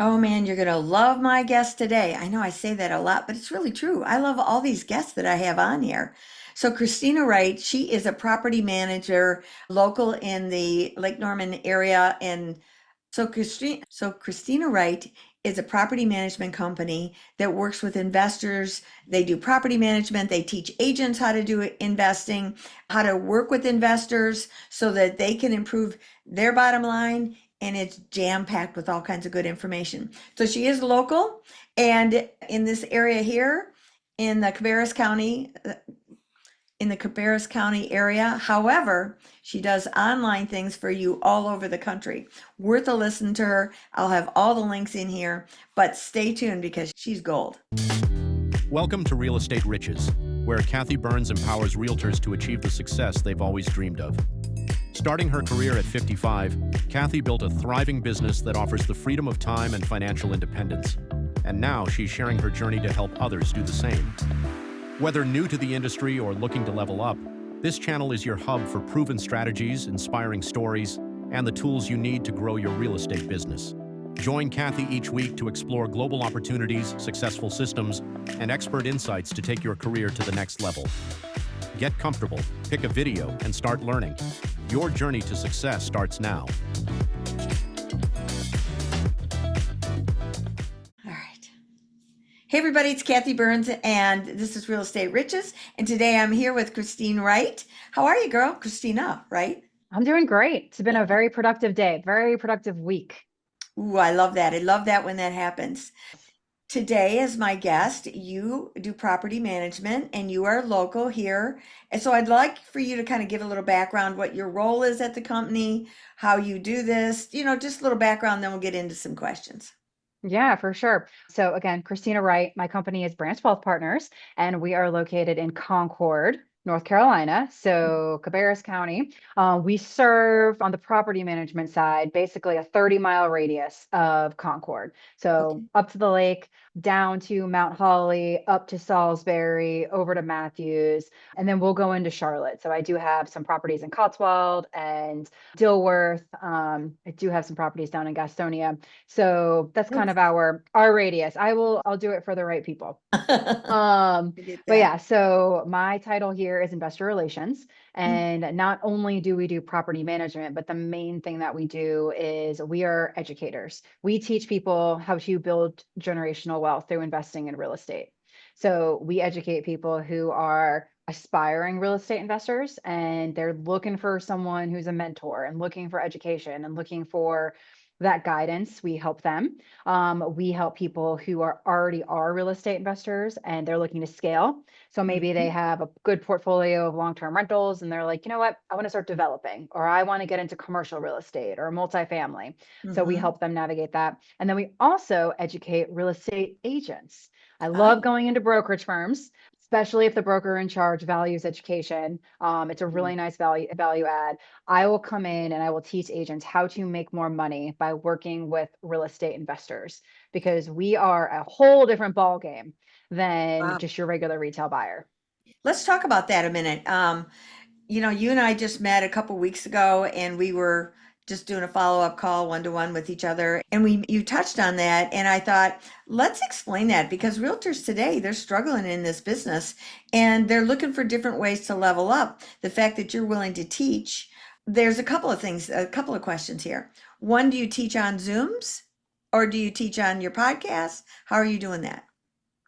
Oh man, you're going to love my guest today. I know I say that a lot, but it's really true. I love all these guests that I have on here. So, Christina Wright, she is a property manager local in the Lake Norman area. And Christina Wright is a property management company that works with investors. They do property management. They teach agents how to do investing, how to work with investors so that they can improve their bottom line, and it's jam packed with all kinds of good information. So she is local and in this area here in the Cabarrus County, area. However, she does online things for you all over the country. Worth a listen to her. I'll have all the links in here, but stay tuned because she's gold. Welcome to Real Estate Riches, where Kathy Byrnes empowers realtors to achieve the success they've always dreamed of. Starting her career at 55, Kathy built a thriving business that offers the freedom of time and financial independence. And now she's sharing her journey to help others do the same. Whether new to the industry or looking to level up, this channel is your hub for proven strategies, inspiring stories, and the tools you need to grow your real estate business. Join Kathy each week to explore global opportunities, successful systems, and expert insights to take your career to the next level. Get comfortable, pick a video, and start learning. Your journey to success starts now. All right. Hey everybody, it's Kathy Byrnes and this is Real Estate Riches. And today I'm here with Christine Wright. How are you, girl? Christina, right? I'm doing great. It's been a very productive day, very productive week. Ooh, I love that. I love that when that happens. Today, as my guest, you do property management and you are local here. And so I'd like for you to kind of give a little background, what your role is at the company, how you do this, just a little background, then we'll get into some questions. Yeah, for sure. So again, Christina Wright, my company is Branch Wealth Partners, and we are located in Concord, North Carolina. So Cabarrus County. We serve on the property management side, basically a 30-mile radius of Concord. Okay. So up to the lake, down to Mount Holly, up to Salisbury, over to Matthews, and then we'll go into Charlotte. So I do have some properties in Cotswold and Dilworth. I do have some properties down in Gastonia. So that's kind of our radius. I'll do it for the right people. Um, I get but that. yeah, so my title here is investor relations. Mm. And not only do we do property management, but the main thing that we do is we are educators. We teach people how to build generational wealth through investing in real estate. So we educate people who are aspiring real estate investors and they're looking for someone who's a mentor and looking for education and looking for that guidance. We help them. We help people who are already are real estate investors and they're looking to scale. So maybe they Mhm. have a good portfolio of long-term rentals and they're like, you know what, I want to start developing, or I want to get into commercial real estate or multifamily. So we Mhm. help them navigate that. And then we also educate real estate agents. I love Oh. going into brokerage firms, especially if the broker in charge values education. It's a Mm. really nice value add. I will come in and I will teach agents how to make more money by working with real estate investors because we are a whole different ball game than Wow. just your regular retail buyer. Let's talk about that a minute. You and I just met a couple weeks ago and we were just doing a follow-up call one-to-one with each other. And you touched on that. And I thought, let's explain that because realtors today, they're struggling in this business and they're looking for different ways to level up. The fact that you're willing to teach, there's a couple of things, a couple of questions here. One, do you teach on Zooms or do you teach on your podcast? How are you doing that?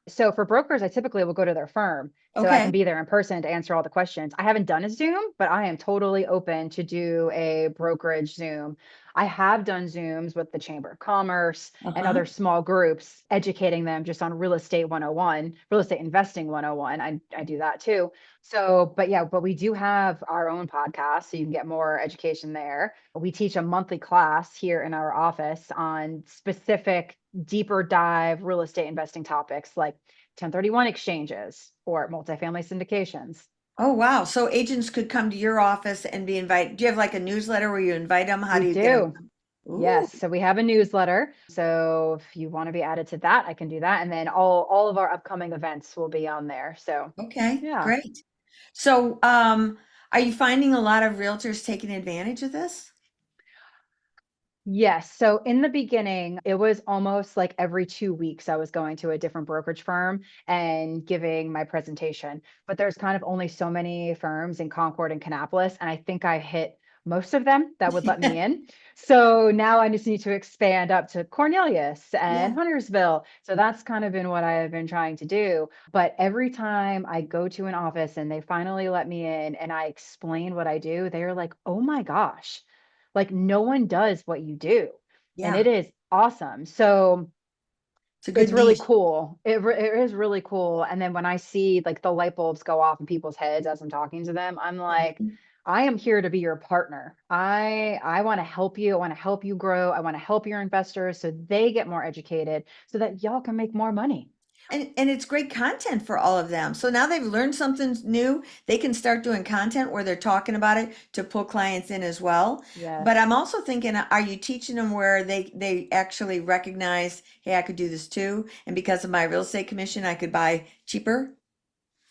So for brokers, I typically will go to their firm so I can Okay. be there in person to answer all the questions. I haven't done a Zoom, but I am totally open to do a brokerage Zoom. I have done Zooms with the Chamber of Commerce and Uh-huh. other small groups, educating them just on real estate 101, real estate investing 101. I do that too. So, but yeah, but we do have our own podcast, so you can get more education there. We teach a monthly class here in our office on specific deeper dive real estate investing topics like 1031 exchanges or multifamily syndications. Oh, wow. So agents could come to your office and be invited. Do you have like a newsletter where you invite them? How We do you get them? do. Ooh, Yes. So we have a newsletter. So if you want to be added to that, I can do that. And then all of our upcoming events will be on there. So okay, yeah. great. So, are you finding a lot of realtors taking advantage of this? Yes. So in the beginning, it was almost like every 2 weeks I was going to a different brokerage firm and giving my presentation. But there's kind of only so many firms in Concord and Kannapolis, and I think I hit most of them that would let me in. So now I just need to expand up to Cornelius and Yeah, Huntersville. So that's kind of been what I have been trying to do. But every time I go to an office and they finally let me in and I explain what I do, they're like, "Oh my gosh, like no one does what you do." And yeah. it is awesome. So It's a good it's really niche. cool. It is really cool. And then when I see like the light bulbs go off in people's heads as I'm talking to them, I'm like, Mhm. I am here to be your partner. I want to help you. I want to help you grow. I want to help your investors so they get more educated so that y'all can make more money. And it's great content for all of them. So now they've learned something new. They can start doing content where they're talking about it to pull clients in as well. But Yes. I'm also thinking, are you teaching them where they actually recognize, hey, I could do this too, and because of my real estate commission, I could buy cheaper?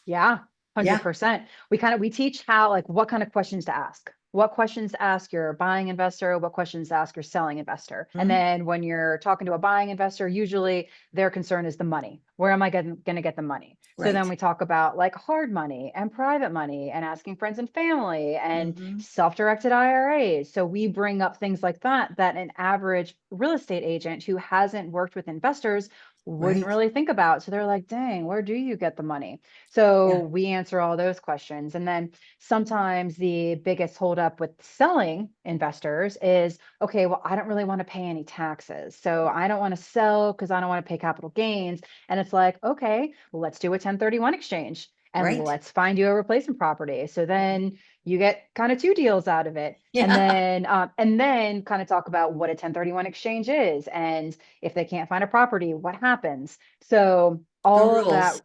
Yeah, Yeah. 100%. We teach how, like, what kind of questions to ask. What questions to ask your buying investor, what questions to ask your selling investor. And Mhm. then when you're talking to a buying investor, usually their concern is the money. Where am I going to get the money? So then Right. we talk about like hard money and private money and asking friends and family and Hmm. self-directed IRAs. So we bring up things like that an average real estate agent who hasn't worked with investors wouldn't Right. really think about. So they're like, dang, where do you get the money? Yeah. So we answer all those questions. And then sometimes the biggest holdup with selling investors is, okay, well, I don't really want to pay any taxes. So I don't want to sell because I don't want to pay capital gains. And it's like, okay, well, let's do a 1031 exchange and Right. let's find you a replacement property. So then you get kind of two deals out of it. Yeah. And then kind of talk about what a 1031 exchange is. And if they can't find a property, what happens? So The all of that,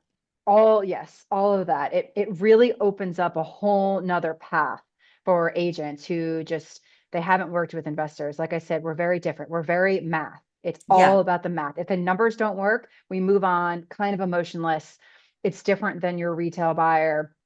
rules. yes, all of that. It really opens up a whole nother path for agents who just they haven't worked with investors. Like I said, we're very different. We're very math. It's Yeah. all about the math. If the numbers don't work, we move on, kind of emotionless. It's different than your retail buyer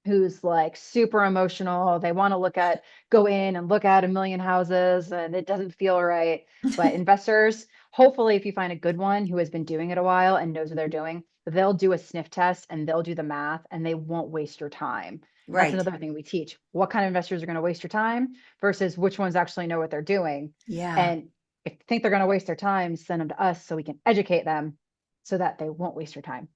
who's like super emotional. They want to go in and look at a million houses and it doesn't feel right. But investors, hopefully, if you find a good one who has been doing it a while and knows what they're doing, they'll do a sniff test and they'll do the math and they won't waste your time. That's Right. another thing we teach. What kind of investors are going to waste your time versus which ones actually know what they're doing. Yeah. And if you think they're going to waste their time, send them to us so we can educate them so that they won't waste your time.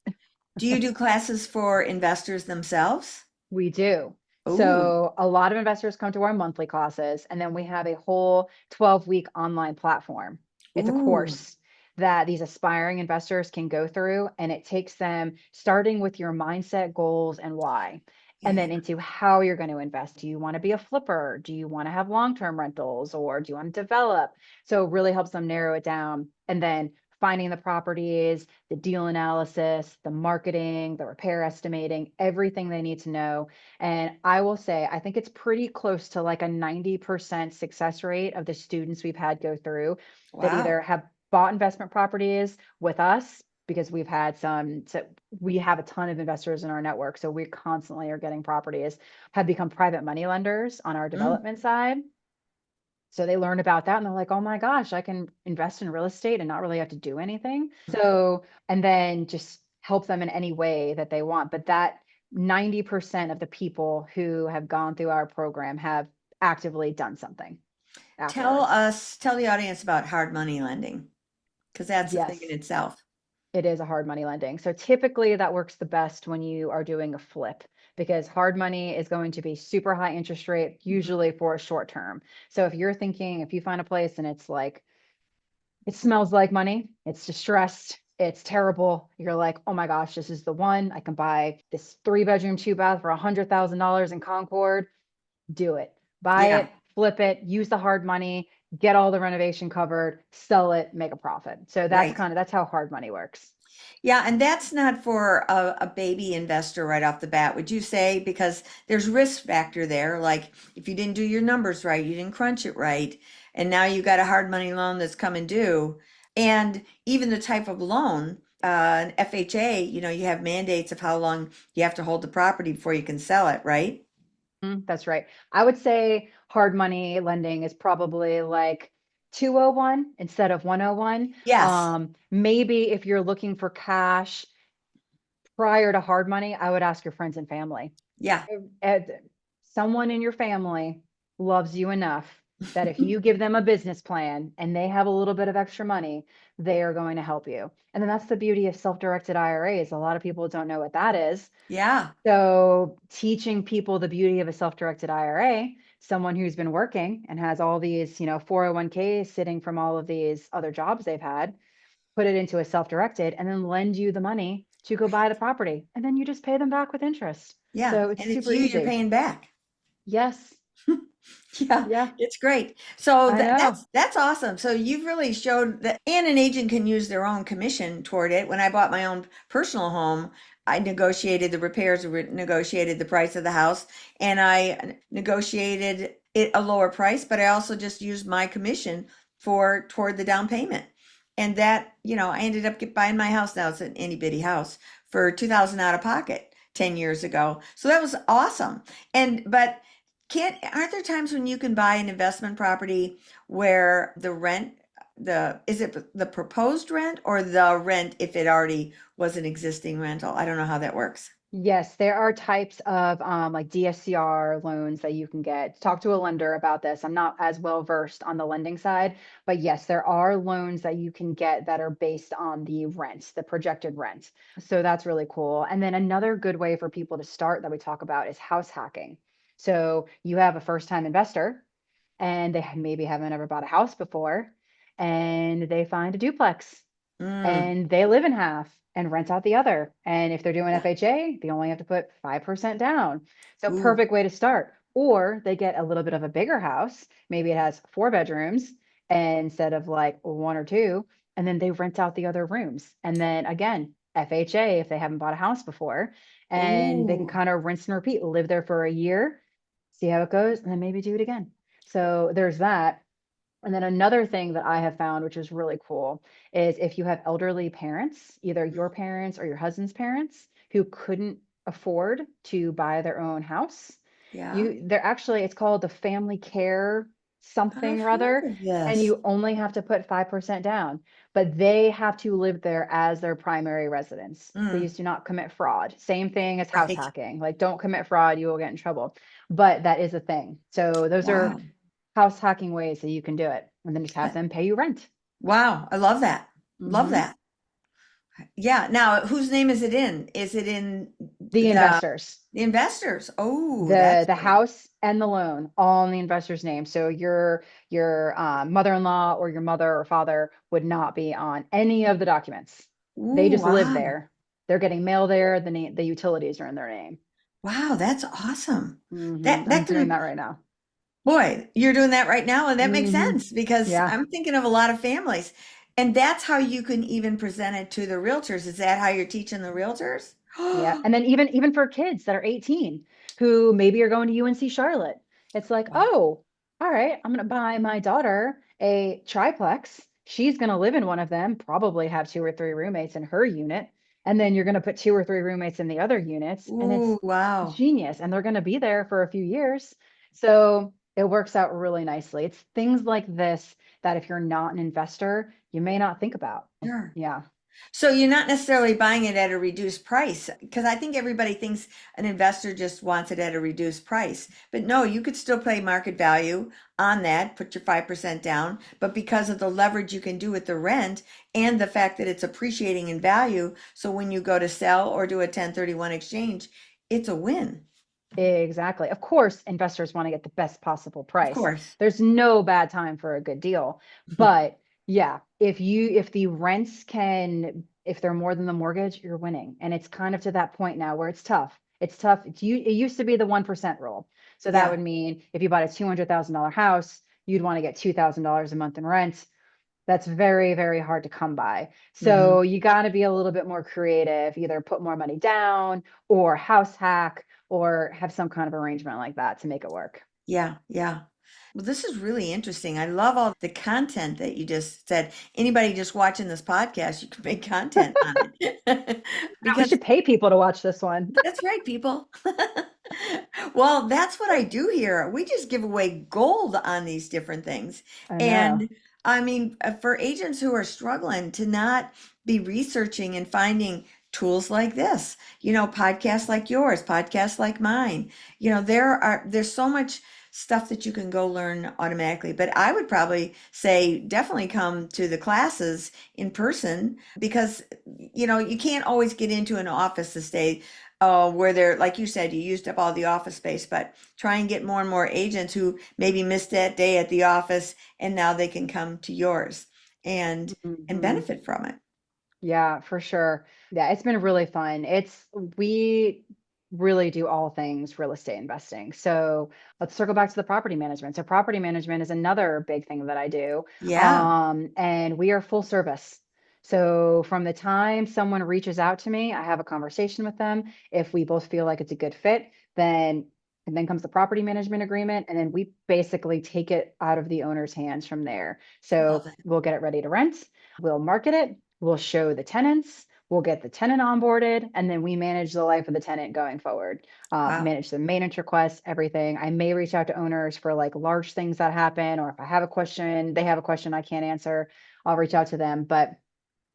Do you do classes for investors themselves? We do. Oh. So a lot of investors come to our monthly classes, and then we have a whole 12-week online platform. It's a Ooh. course that these aspiring investors can go through, and it takes them starting with your mindset, goals, and why, and Yeah. then into how you're going to invest. Do you want to be a flipper? Do you want to have long-term rentals, or do you want to develop? So it really helps them narrow it down. And then finding the properties, the deal analysis, the marketing, the repair estimating, everything they need to know. And I will say, I think it's pretty close to like a 90% success rate of the students we've had go through that Wow. either have bought investment properties with us because so we have a ton of investors in our network. So we constantly are getting properties, have become private money lenders on our Mm. development side. So they learn about that and they're like, oh my gosh, I can invest in real estate and not really have to do anything. So, and then just help them in any way that they want. But that 90% of the people who have gone through our program have actively done something afterwards. Tell the audience about hard money lending, because that's a thing in Yes, itself. it is a hard money lending. So typically that works the best when you are doing a flip because hard money is going to be super high interest rate, Mhm. usually for a short term. So if you find a place and it's like, it smells like money. It's distressed. It's terrible. You're like, oh my gosh, this is the one. I can buy this 3 bedroom, 2 bath for $100,000 in Concord. Do it. Buy Yeah, it, flip it, use the hard money, get all the renovation covered, sell it, make a profit. So right. that's how hard money works. Yeah, and that's not for a baby investor right off the bat, would you say? Because there's risk factor there. Like if you didn't do your numbers right, you didn't crunch it right, and now you got a hard money loan that's coming due. And even the type of loan, an FHA, you have mandates of how long you have to hold the property before you can sell it, right? That's right. I would say hard money lending is probably like 201 instead of 101. Yes. Maybe if you're looking for cash prior to hard money, I would ask your friends and family. Yeah. If someone in your family loves you enough that if you give them a business plan and they have a little bit of extra money, they are going to help you. And then that's the beauty of self-directed IRAs. A lot of people don't know what that is. Yeah. So teaching people the beauty of a self-directed IRA, someone who's been working and has all these, 401ks sitting from all of these other jobs they've had, put it into a self-directed and then lend you the money to go buy the property. And then you just pay them back with interest. Yeah. So it's And it's super you're easy. paying back. Yes. Yeah, Yeah, it's great. So I know. that's awesome. So you've really showed that, and an agent can use their own commission toward it. When I bought my own personal home, I negotiated the repairs, negotiated the price of the house, and I negotiated it a lower price, but I also just used my commission for toward the down payment. And that, I ended up buying my house now. It's an itty bitty house for 2,000 out of pocket 10 years ago. So that was awesome. But aren't there times when you can buy an investment property where the rent, is it the proposed rent or the rent if it already was an existing rental? I don't know how that works. Yes, there are types of like DSCR loans that you can get. Talk to a lender about this. I'm not as well versed on the lending side, but yes, there are loans that you can get that are based on the rent, the projected rent. So that's really cool. And then another good way for people to start that we talk about is house hacking. So you have a first-time investor and they maybe haven't ever bought a house before, and they find a duplex Mm, and they live in half and rent out the other. And if they're doing yeah. FHA, they only have to put 5% down. So Ooh, perfect way to start. Or they get a little bit of a bigger house. Maybe it has 4 bedrooms instead of like one or two, and then they rent out the other rooms. And then again, FHA if they haven't bought a house before, and they can ooh, kind of rinse and repeat, live there for a year, see how it goes, and then maybe do it again. So there's that. And then another thing that I have found, which is really cool, is if you have elderly parents, either your parents or your husband's parents, who couldn't afford to buy their own house, yeah. they're actually, it's called the family care something I've or heard other, of and this. you only have to put 5% down, but they have to live there as their primary residence. Mm, Please do not commit fraud. Same thing as house right. hacking. Like, don't commit fraud, you will get in trouble. But that is a thing. So those are Wow. house hacking ways that you can do it, and then just have I- them pay you rent. Wow. I love that. Love Hmm. that. Yeah. Now, whose name is it in? Is it in The the investors, the investors? Oh, the that's the great. house and the loan, all in the investor's name. So your mother-in-law or your mother or father would not be on any of the documents. They Ooh, just live wow. there. They're getting mail there. The utilities are in their name. Wow, that's awesome. I'm That doing can that right now. Boy, you're doing that right now, and that makes Hmm. sense because Yeah. I'm thinking of a lot of families. And that's how you can even present it to the realtors. Is that how you're teaching the realtors? Yeah. And then even for kids that are 18 who maybe are going to UNC Charlotte, it's like, Wow. oh, all right, I'm going to buy my daughter a triplex. She's going to live in one of them, probably have two or three roommates in her unit. And then you're going to put two or three roommates in the other units. And it's Ooh, wow. genius. And they're going to be there for a few years. So it works out really nicely. It's things like this that if you're not an investor, you may not think about. Sure. Yeah. So you're not necessarily buying it at a reduced price because I think everybody thinks an investor just wants it at a reduced price. But no, you could still pay market value on that, put your 5% down. But because of the leverage you can do with the rent and the fact that it's appreciating in value, so when you go to sell or do a 1031 exchange, it's a win. Exactly. Of course, investors want to get the best possible Of price. course. There's no bad time for a good deal. But yeah, if the rents if they're more than the mortgage, you're winning. And it's kind of to that point now where it's tough. It's tough. It used to be the 1% rule. So that Yeah. would mean if you bought a $200,000 house, you'd want to get $2,000 a month in rent. That's very, very hard to come by. Hmm. So you got to be a little bit more creative, either put more money down or house hack or have some kind of arrangement like that to make it work. Yeah. Yeah. Well, this is really interesting. I love all the content that you just said. Anybody just watching this podcast, you can make content on it. We Because should pay people to watch this one. that's right, people. Well, that's what I do here. We just give away gold on these different things. I And know. I mean, for agents who are struggling to not be researching and finding tools like this, podcasts like yours, podcasts like mine, there's so much stuff that you can go learn automatically. But I would probably say definitely come to the classes in person because, you can't always get into an office to stay where they're, like you said, you used up all the office space, but try and get more and more agents who maybe missed that day at the office and now they can come to yours and Mhm. benefit from it. Yeah, for sure. Yeah, it's been really fun. We really do all things real estate investing. So let's circle back to the property management. So property management is another big thing that I do. Yeah, And we are full service. So from the time someone reaches out to me, I have a conversation with them. If we both feel like it's a good fit, then and then comes the property management agreement, and then we basically take it out of the owner's hands from there. love So it. we'll get it ready to rent, we'll market it, we'll show the tenants, we'll get the tenant onboarded, and then we manage the life of the tenant going forward. Wow. Manage the maintenance requests, everything. I may reach out to owners for like large things that happen, or if I have a question, they have a question I can't answer, I'll reach out to them. But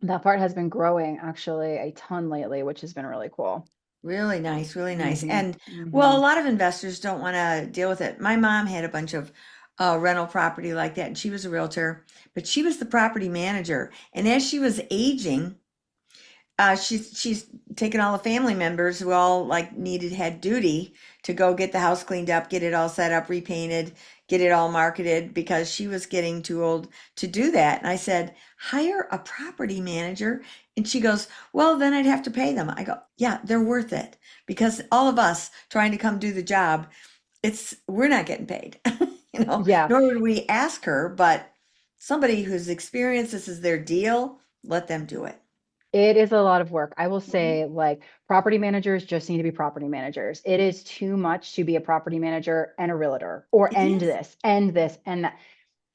that part has been growing actually a ton lately, which has been really cool. Really nice, really nice. Hmm. And well, a Hmm. lot of investors don't want to deal with it. My mom had a bunch of rental property like that, and she was a realtor, but she was the property manager. And as she was aging, she's taken all the family members who all like had duty to go get the house cleaned up, get it all set up, repainted, get it all marketed because she was getting too old to do that. And I said, hire a property manager. And she goes, well, then I'd have to pay them. I go, yeah, they're worth it because all of us trying to come do the job, we're not getting paid, Yeah, nor would we ask her, but somebody who's experienced, this is their deal, let them do it. it is a lot of work. I will Mhm. say, like, property managers just need to be property managers. It is too much to be a property manager and a realtor, or It is. end this, and that.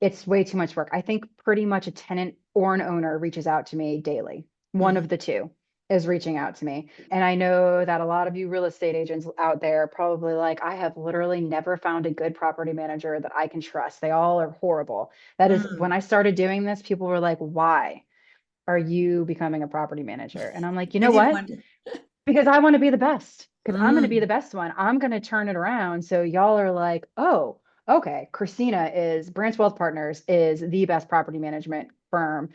It's way too much work. I think pretty much a tenant or an owner reaches out to me daily. One Mhm. of the two is reaching out to me. And I know that a lot of you real estate agents out there are probably like, I have literally never found a good property manager that I can trust. They all are horrible. That is when Mm. I started doing this, people were like, why are you becoming a property manager? And I'm like, you I know did what? wonder. Because I want to be the best. Because I'm going to be the Mm. best one. I'm going to turn it around. So y'all are like, oh, okay. Christina is Branch Wealth Partners is the best property management firm.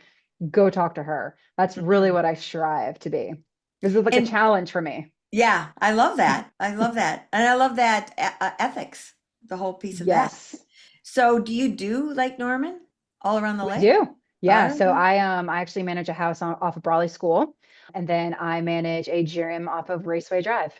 Go talk to her. That's really Mhm. what I strive to be. This is like a And challenge for me. yeah, I love that. I love that. And I love that ethics, the whole piece of that. Yes, So do you do Lake Norman all around the we lake? do. All Yeah. right. So I actually manage a house off of Brawley School, and then I manage a gym off of Raceway Drive.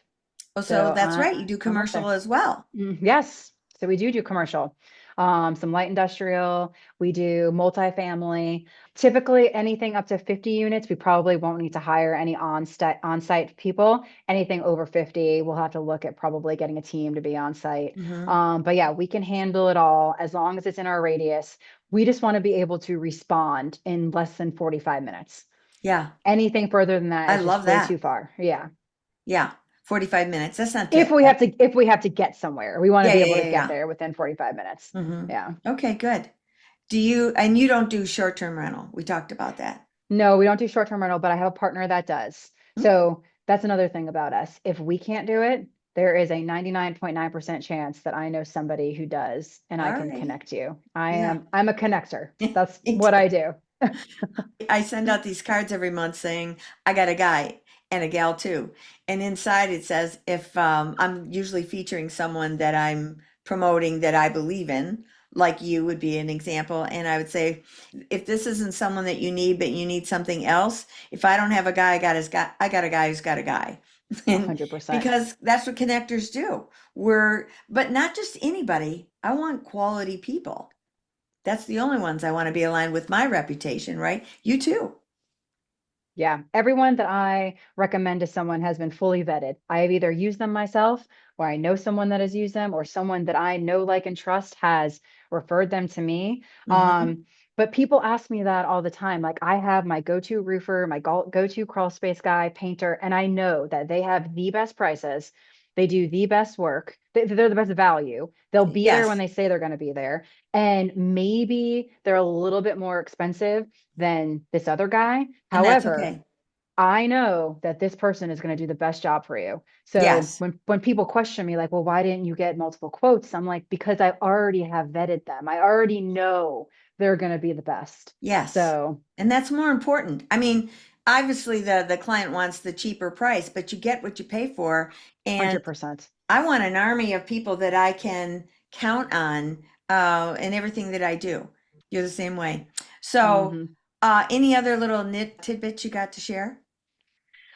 Oh, so So that's right. You do I'm up there. commercial as well. Yes. So we do commercial, some light industrial. We do multifamily. Typically, anything up to 50 units, we probably won't need to hire any on-site people. Anything over 50, we'll have to look at probably getting a team to be on site. Hmm. But yeah, we can handle it all as long as it's in our radius. We just want to be able to respond in less than 45 minutes. Yeah, Anything further than that I is just love way that. too far. Yeah. Yeah, 45 minutes. That's not If that we bad. have to, if we have to get somewhere, we want to Yeah, be yeah, able to yeah, get yeah. there within 45 minutes. Hmm. Yeah. Okay, good. And you don't do short-term rental. We talked about that. No, we don't do short-term rental, but I have a partner that does. Mm. So that's another thing about us. If we can't do it, there is a 99.9% chance that I know somebody who does, and I All can righty. connect you. Yeah. I'm a connector. That's Me what too. I do. I send out these cards every month saying, I got a guy and a gal too. And inside it says, if I'm usually featuring someone that I'm promoting that I believe in, like you would be an example. And I would say, if this isn't someone that you need, but you need something else, if I don't have a guy, I got a guy who's got a guy. And 100%. because that's what connectors do. But not just anybody. I want quality people. That's the only ones I want to be aligned with my reputation, right? You too. Yeah, everyone that I recommend to someone has been fully vetted. I have either used them myself, or I know someone that has used them, or someone that I know, like, and trust has referred them to me. Hmm. But people ask me that all the time. Like, I have my go-to roofer, my go-to crawl space guy, painter, and I know that they have the best prices. They do the best work. They're the best value. They'll be there when Yes. they say they're going to be there. And maybe they're a little bit more expensive than this other guy. And that's However, okay. I know that this person is going to do the best job for you. So Yes. when people question me like, well, why didn't you get multiple quotes? I'm like, because I already have vetted them. I already know they're going to be the best. Yes. So And that's more important. I mean, obviously the client wants the cheaper price, but you get what you pay for. And 100%. I want an army of people that I can count on in everything that I do. You're the same way. So, Hmm. any other little nit tidbits you got to share?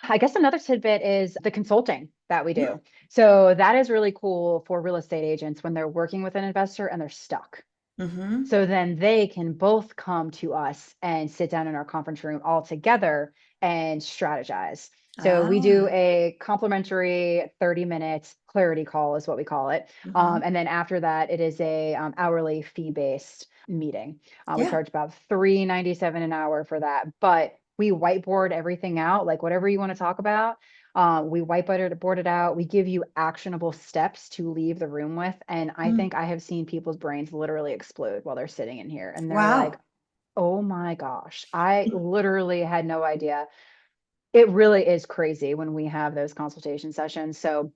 I guess another tidbit is the consulting that we do. So that is really cool for real estate agents when they're working with an investor and they're stuck. Mm-hmm. So then they can both come to us and sit down in our conference room all together and strategize. So we do Ah. a complimentary 30-minute clarity call is what we call it. Mm-hmm. And then after that, it is a hourly fee-based meeting. We Yeah. charge about $3.97 an hour for that, but we whiteboard everything out, like whatever you want to talk about. We whiteboard it out. We give you actionable steps to leave the room with. And I Mm. think I have seen people's brains literally explode while they're sitting in here. And they're like, Wow. oh my gosh, I literally had no idea. It really is crazy when we have those consultation sessions. So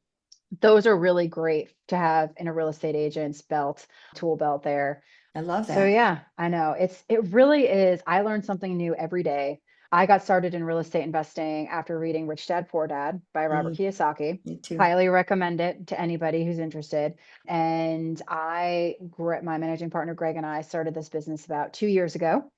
those are really great to have in a real estate agent's belt, tool belt there. I love So that. yeah, I know. It really is. I learn something new every day. I got started in real estate investing after reading Rich Dad Poor Dad by Robert Mm, Kiyosaki. me too. Highly recommend it to anybody who's interested. And my managing partner Greg and I started this business about 2 years ago.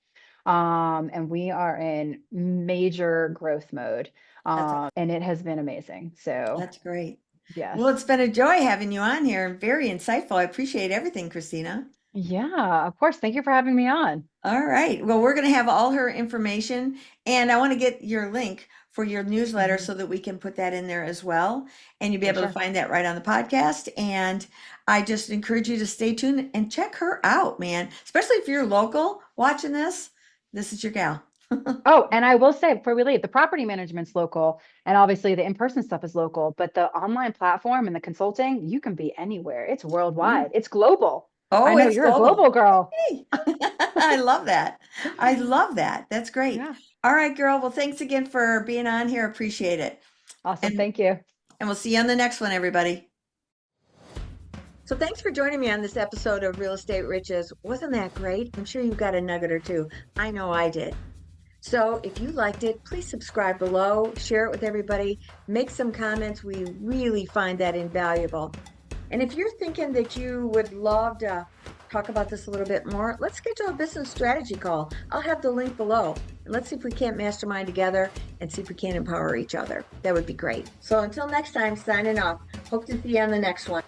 And we are in major growth mode. That's And it has been amazing. So that's great. Well, yes. it's been a joy having you on here. Very insightful. I appreciate everything, Christina. Yeah, of course. Thank you for having me on. All right. Well, we're going to have all her information, and I want to get your link for your newsletter Mhm. so that we can put that in there as well. And you'll be For able to sure. find that right on the podcast. And I just encourage you to stay tuned and check her out, man. Especially if you're local watching this. This is your gal. Oh, and I will say before we leave, the property management's local, and obviously the in-person stuff is local, but the online platform and the consulting, you can be anywhere. It's Mm. worldwide. It's global. I Oh, know it's you're a global. global girl. Hey, I love that. I love that. That's great. Yeah. All right, girl. Well, thanks again for being on here. Appreciate it. Awesome. And Thank you. and we'll see you on the next one, everybody. So thanks for joining me on this episode of Real Estate Riches. Wasn't that great? I'm sure you got a nugget or two. I know I did. So if you liked it, please subscribe below, share it with everybody, make some comments. We really find that invaluable. And if you're thinking that you would love to talk about this a little bit more, let's schedule a business strategy call. I'll have the link below. And let's see if we can't mastermind together and see if we can empower each other. That would be great. So until next time, signing off. Hope to see you on the next one.